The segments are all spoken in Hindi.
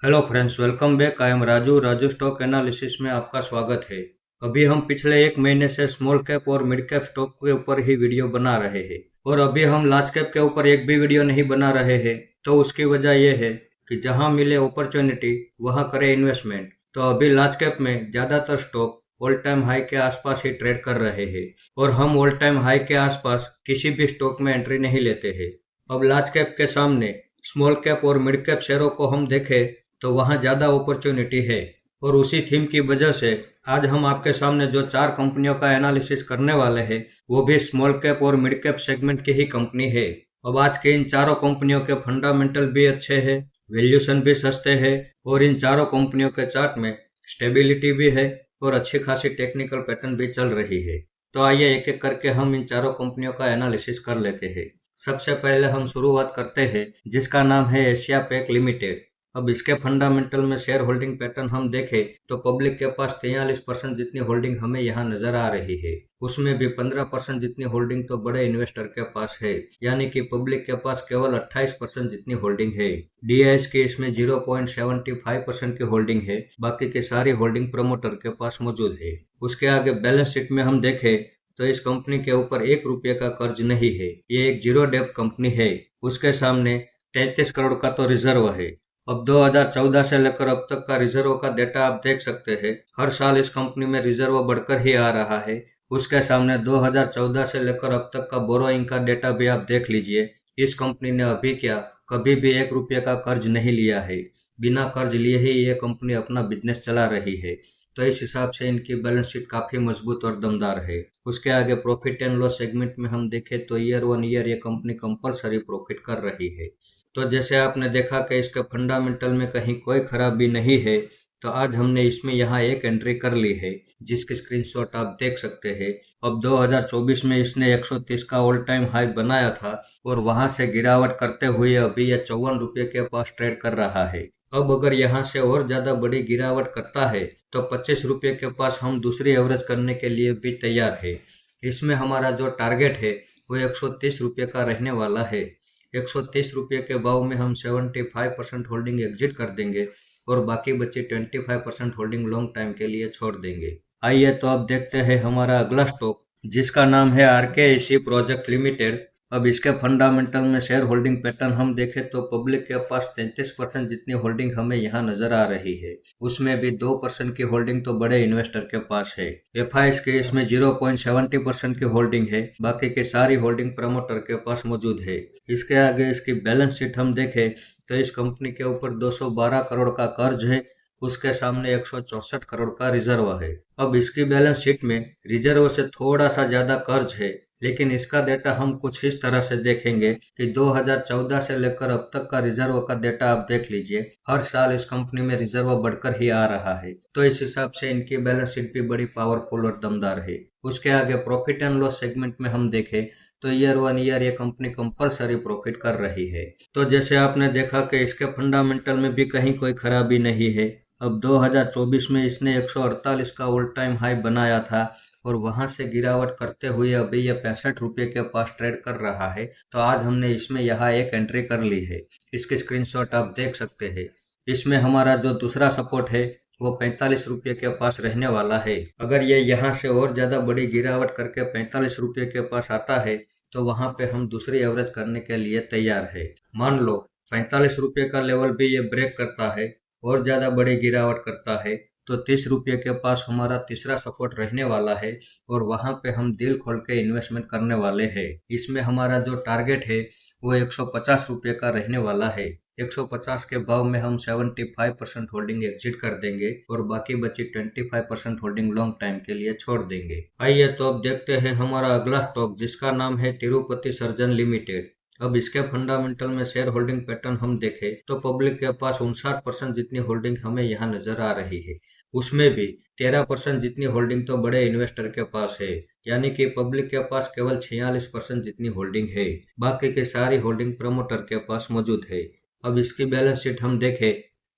Hello friends, welcome back. I am Raju stock analysis में आपका स्वागत है। अभी हम पिछले एक महीने से स्मॉल कैप और मिड कैप स्टॉक के ऊपर ही वीडियो बना रहे हैं और अभी हम लार्ज कैप के ऊपर एक भी वीडियो नहीं बना रहे हैं। तो उसकी वजह यह है कि जहां मिले अपॉर्चुनिटी वहां करें इन्वेस्टमेंट। तो अभी लार्ज कैप में ज़्यादातर स्टॉक ऑल टाइम हाई के आसपास ही ट्रेड कर रहे हैं और हम ऑल टाइम हाई के आसपास किसी भी स्टॉक में एंट्री नहीं लेते हैं। अब लार्ज कैप के सामने स्मॉल कैप और मिड कैप शेयरों को हम देखें तो वहाँ ज़्यादा अपॉर्चुनिटी है और उसी थीम की वजह से आज हम आपके सामने जो चार कंपनियों का एनालिसिस करने वाले हैं वो भी स्मॉल कैप और मिड कैप सेगमेंट की ही कंपनी है। अब आज के इन चारों कंपनियों के फंडामेंटल भी अच्छे हैं, वैल्यूएशन भी सस्ते हैं और इन चारों कंपनियों के चार्ट में स्टेबिलिटी भी है और अच्छी खासी टेक्निकल पैटर्न भी चल रही है। तो आइए एक एक करके हम इन चारों कंपनियों का एनालिसिस कर लेते हैं। सबसे पहले हम शुरुआत करते हैं जिसका नाम है एशिया पैक लिमिटेड। अब इसके फंडामेंटल में शेयर होल्डिंग पैटर्न हम देखें तो पब्लिक के पास 43% जितनी होल्डिंग हमें यहाँ नजर आ रही है। उसमें भी 15% जितनी होल्डिंग तो बड़े इन्वेस्टर के पास है, यानी कि पब्लिक के पास केवल 28% जितनी होल्डिंग है। डीआईएस की इसमें 0.75% की होल्डिंग है, बाकी की सारी होल्डिंग प्रमोटर के पास मौजूद है। उसके आगे बैलेंस शीट में हम देखें तो इस कंपनी के ऊपर 1 रुपये का कर्ज नहीं है, ये एक जीरो डेब्ट कंपनी है। उसके सामने 33 करोड़ का तो रिजर्व है। अब 2014 से लेकर अब तक का रिजर्व का डेटा आप देख सकते हैं। हर साल इस कंपनी में रिजर्व बढ़कर ही आ रहा है। उसके सामने 2014 से लेकर अब तक का बोरोइंग का डेटा भी आप देख लीजिए। इस कंपनी ने अभी क्या कभी भी 1 रुपये का कर्ज नहीं लिया है। बिना कर्ज लिए ही ये कंपनी अपना बिजनेस चला रही है। तो इस हिसाब से इनकी बैलेंस शीट काफी मजबूत और दमदार है। उसके आगे प्रॉफिट एंड लॉस सेगमेंट में हम देखें तो ईयर वन ईयर ये कंपनी कंपलसरी प्रॉफिट कर रही है। तो जैसे आपने देखा कि इसके फंडामेंटल में कहीं कोई खराबी नहीं है, तो आज हमने इसमें यहाँ एक एंट्री कर ली है जिसकी स्क्रीनशॉट आप देख सकते हैं। अब 2024 में इसने 130 का ऑल टाइम हाई बनाया था और वहां से गिरावट करते हुए अभी यह 54 रुपये के पास ट्रेड कर रहा है। अब अगर यहाँ से और ज्यादा बड़ी गिरावट करता है तो 25 रुपये के पास हम दूसरी एवरेज करने के लिए भी तैयार है। इसमें हमारा जो टारगेट है वो 130 रुपये का रहने वाला है। 130 रुपये के भाव में हम 75% होल्डिंग एग्जिट कर देंगे और बाकी बची 25% होल्डिंग लॉन्ग टाइम के लिए छोड़ देंगे। आइए तो अब देखते हैं हमारा अगला स्टॉक जिसका नाम है आरकेएसी प्रोजेक्ट लिमिटेड। अब इसके फंडामेंटल में शेयर होल्डिंग पैटर्न हम देखें तो पब्लिक के पास 33% जितनी होल्डिंग हमें यहाँ नजर आ रही है। उसमें भी 2% की होल्डिंग तो बड़े इन्वेस्टर के पास है। एफआईएस के इसमें 0.70% की होल्डिंग है, बाकी की सारी होल्डिंग प्रमोटर के पास मौजूद है। इसके आगे इसकी बैलेंस शीट हम देखें तो इस कंपनी के ऊपर 212 करोड़ का कर्ज है। उसके सामने 164 करोड़ का रिजर्व है। अब इसकी बैलेंस शीट में रिजर्व से थोड़ा सा ज्यादा कर्ज है, लेकिन इसका डेटा हम कुछ इस तरह से देखेंगे कि 2014 से लेकर अब तक का रिजर्व का डेटा आप देख लीजिए। हर साल इस कंपनी में रिजर्व बढ़कर ही आ रहा है। तो इस हिसाब से इनकी बैलेंस शीट भी बड़ी पावरफुल और दमदार है। उसके आगे प्रॉफिट एंड लॉस सेगमेंट में हम देखें तो ईयर वन ईयर ये कंपनी कंपलसरी प्रॉफिट कर रही है। तो जैसे आपने देखा कि इसके फंडामेंटल में भी कहीं कोई खराबी नहीं है। अब 2024 में इसने 148 का ऑल टाइम हाई बनाया था और वहां से गिरावट करते हुए अभी यह 65 रुपये के पास ट्रेड कर रहा है। तो आज हमने इसमें यहाँ एक एंट्री कर ली है। इसकी स्क्रीनशॉट आप देख सकते हैं। इसमें हमारा जो दूसरा सपोर्ट है वो 45 रुपये के पास रहने वाला है। अगर ये यहाँ से और ज्यादा बड़ी गिरावट करके 45 रुपये के पास आता है तो वहां पे हम दूसरी एवरेज करने के लिए तैयार है। मान लो 45 रुपये का लेवल भी ये ब्रेक करता है और ज्यादा बड़ी गिरावट करता है तो 30 रुपये के पास हमारा तीसरा सपोर्ट रहने वाला है और वहां पे हम दिल खोल के इन्वेस्टमेंट करने वाले हैं। इसमें हमारा जो टारगेट है वो 150 रुपये का रहने वाला है। 150 के भाव में हम 75% होल्डिंग एग्जिट कर देंगे और बाकी बची 25% होल्डिंग लॉन्ग टाइम के लिए छोड़ देंगे। आइए तो अब देखते हैं हमारा अगला स्टॉक जिसका नाम है तिरुपति सर्जन लिमिटेड। अब इसके फंडामेंटल में शेयर होल्डिंग पैटर्न हम देखें तो पब्लिक के पास 59% जितनी होल्डिंग हमें यहाँ नजर आ रही है। उसमें भी 13% जितनी होल्डिंग तो बड़े इन्वेस्टर के पास है, यानी कि पब्लिक के पास केवल 46% जितनी होल्डिंग है। बाकी की सारी होल्डिंग प्रमोटर के पास मौजूद है। अब इसकी बैलेंस शीट हम देखें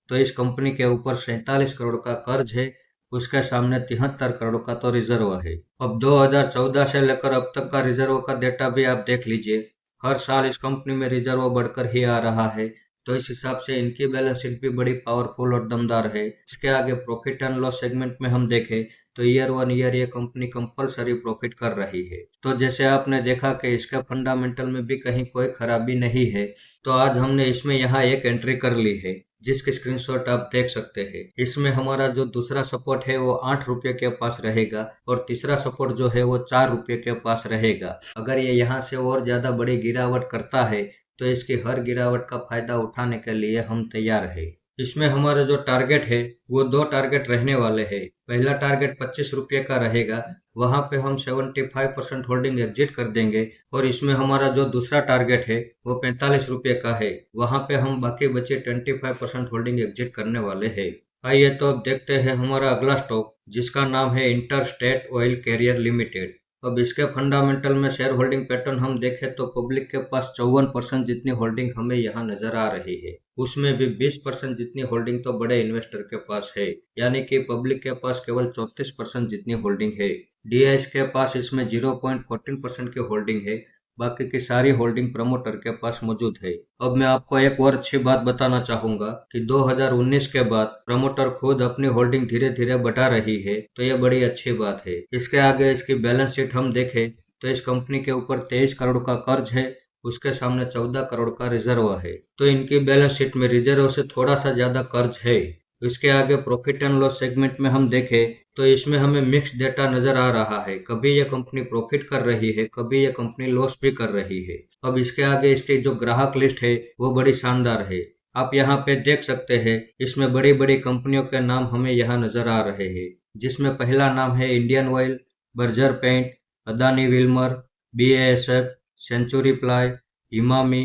तो इस कंपनी के ऊपर 47 करोड़ का कर्ज है। उसके सामने 73 करोड़ का तो रिजर्व है। अब 2014 से लेकर अब तक का रिजर्व का डेटा भी आप देख लीजिए। हर साल इस कंपनी में रिजर्व बढ़कर ही आ रहा है। तो इस हिसाब से इनकी बैलेंस शीट भी बड़ी पावरफुल और दमदार है। इसके आगे प्रॉफिट एंड लॉस सेगमेंट में हम देखें तो ईयर वन ईयर ये कंपनी कंपलसरी प्रॉफिट कर रही है। तो जैसे आपने देखा कि इसके फंडामेंटल में भी कहीं कोई खराबी नहीं है, तो आज हमने इसमें यहाँ एक एंट्री कर ली है जिसकी स्क्रीनशॉट आप देख सकते हैं। इसमें हमारा जो दूसरा सपोर्ट है वो 8 रुपये के पास रहेगा और तीसरा सपोर्ट जो है वो 4 रुपये के पास रहेगा। अगर ये यहाँ से और ज्यादा बड़ी गिरावट करता है तो इसकी हर गिरावट का फायदा उठाने के लिए हम तैयार है। इसमें हमारा जो टारगेट है वो दो टारगेट रहने वाले हैं। पहला टारगेट 25 रुपये का रहेगा, वहां पे हम 75% होल्डिंग एग्जिट कर देंगे। और इसमें हमारा जो दूसरा टारगेट है वो 45 रुपये का है, वहां पे हम बाकी बचे 25% होल्डिंग एग्जिट करने वाले हैं। आइए तो अब देखते हैं हमारा अगला स्टॉक जिसका नाम है Inter State Oil Carrier Limited. अब इसके फंडामेंटल में शेयर होल्डिंग पैटर्न हम देखें तो पब्लिक के पास 54% जितनी होल्डिंग हमें यहाँ नजर आ रही है। उसमें भी 20% जितनी होल्डिंग तो बड़े इन्वेस्टर के पास है, यानी कि पब्लिक के पास केवल 34% जितनी होल्डिंग है। डीआईएस के पास इसमें 0.14% की होल्डिंग है, बाकी की सारी होल्डिंग प्रमोटर के पास मौजूद है। अब मैं आपको एक और अच्छी बात बताना चाहूंगा कि 2019 के बाद प्रमोटर खुद अपनी होल्डिंग धीरे धीरे बढ़ा रही है, तो ये बड़ी अच्छी बात है। इसके आगे इसकी बैलेंस शीट हम देखें तो इस कंपनी के ऊपर 23 करोड़ का कर्ज है, उसके सामने 14 करोड़ का रिजर्व है। तो इनकी बैलेंस शीट में रिजर्व से थोड़ा सा ज्यादा कर्ज है। इसके आगे प्रॉफिट एंड लॉस सेगमेंट में हम देखें तो इसमें हमें मिक्स डेटा नजर आ रहा है। कभी यह कंपनी प्रॉफिट कर रही है, कभी यह कंपनी लॉस भी कर रही है। अब इसके आगे इसकी जो ग्राहक लिस्ट है वो बड़ी शानदार है। आप यहाँ पे देख सकते हैं इसमें बड़ी बड़ी कंपनियों के नाम हमें यहाँ नजर आ रहे हैं, जिसमें पहला नाम है Indian Oil, Berger Paint, Adani Wilmar, BASF, Century Ply, Emami,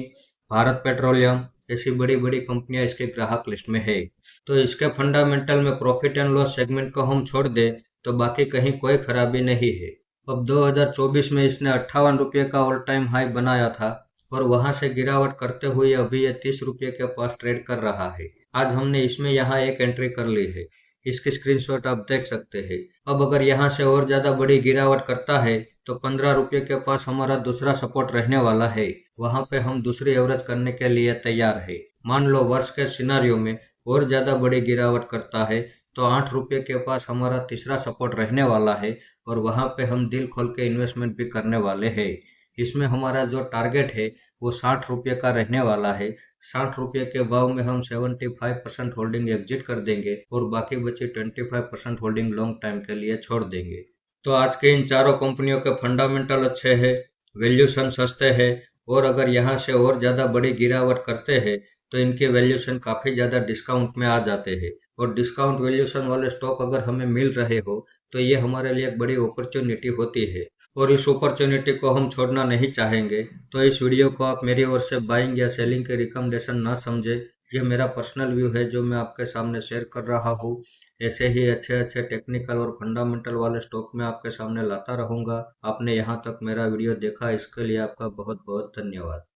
Bharat Petroleum, ऐसी बड़ी बड़ी कंपनियां इसके ग्राहक लिस्ट में है। तो इसके फंडामेंटल में प्रॉफिट एंड लॉस सेगमेंट को हम छोड़ दें तो बाकी कहीं कोई खराबी नहीं है। अब 2024 में इसने 58 रुपये का ऑल टाइम हाई बनाया था और वहां से गिरावट करते हुए अभी ये 30 रुपये के पास ट्रेड कर रहा है। आज हमने इसमें यहाँ एक एंट्री कर ली है, इसकी स्क्रीनशॉट आप देख सकते हैं। अब अगर यहाँ से और ज्यादा बड़ी गिरावट करता है तो 15 रुपये के पास हमारा दूसरा सपोर्ट रहने वाला है, वहां पे हम दूसरी एवरेज करने के लिए तैयार है। मान लो वर्ष के सिनारियो में और ज्यादा बड़ी गिरावट करता है तो 8 रुपये के पास हमारा तीसरा सपोर्ट रहने वाला है और वहां पे हम दिल खोल के इन्वेस्टमेंट भी करने वाले हैं। इसमें हमारा जो टारगेट है वो 60 रुपये का रहने वाला है। 60 रुपये के भाव में हम 75% होल्डिंग एग्जिट कर देंगे और बाकी बची 25% होल्डिंग लॉन्ग टाइम के लिए छोड़ देंगे। तो आज के इन चारों कंपनियों के फंडामेंटल अच्छे हैं, वैल्यूशन सस्ते हैं और अगर यहाँ से और ज़्यादा बड़ी गिरावट करते हैं तो इनके वैल्यूशन काफ़ी ज़्यादा डिस्काउंट में आ जाते हैं। और डिस्काउंट वैल्यूशन वाले स्टॉक अगर हमें मिल रहे हो तो ये हमारे लिए एक बड़ी अपॉर्चुनिटी होती है और इस अपॉर्चुनिटी को हम छोड़ना नहीं चाहेंगे। तो इस वीडियो को आप मेरी ओर से बाइंग या सेलिंग के रिकमेंडेशन ना समझे, ये मेरा पर्सनल व्यू है जो मैं आपके सामने शेयर कर रहा हूँ। ऐसे ही अच्छे अच्छे टेक्निकल और फंडामेंटल वाले स्टॉक मैं आपके सामने लाता रहूंगा। आपने यहाँ तक मेरा वीडियो देखा इसके लिए आपका बहुत बहुत धन्यवाद।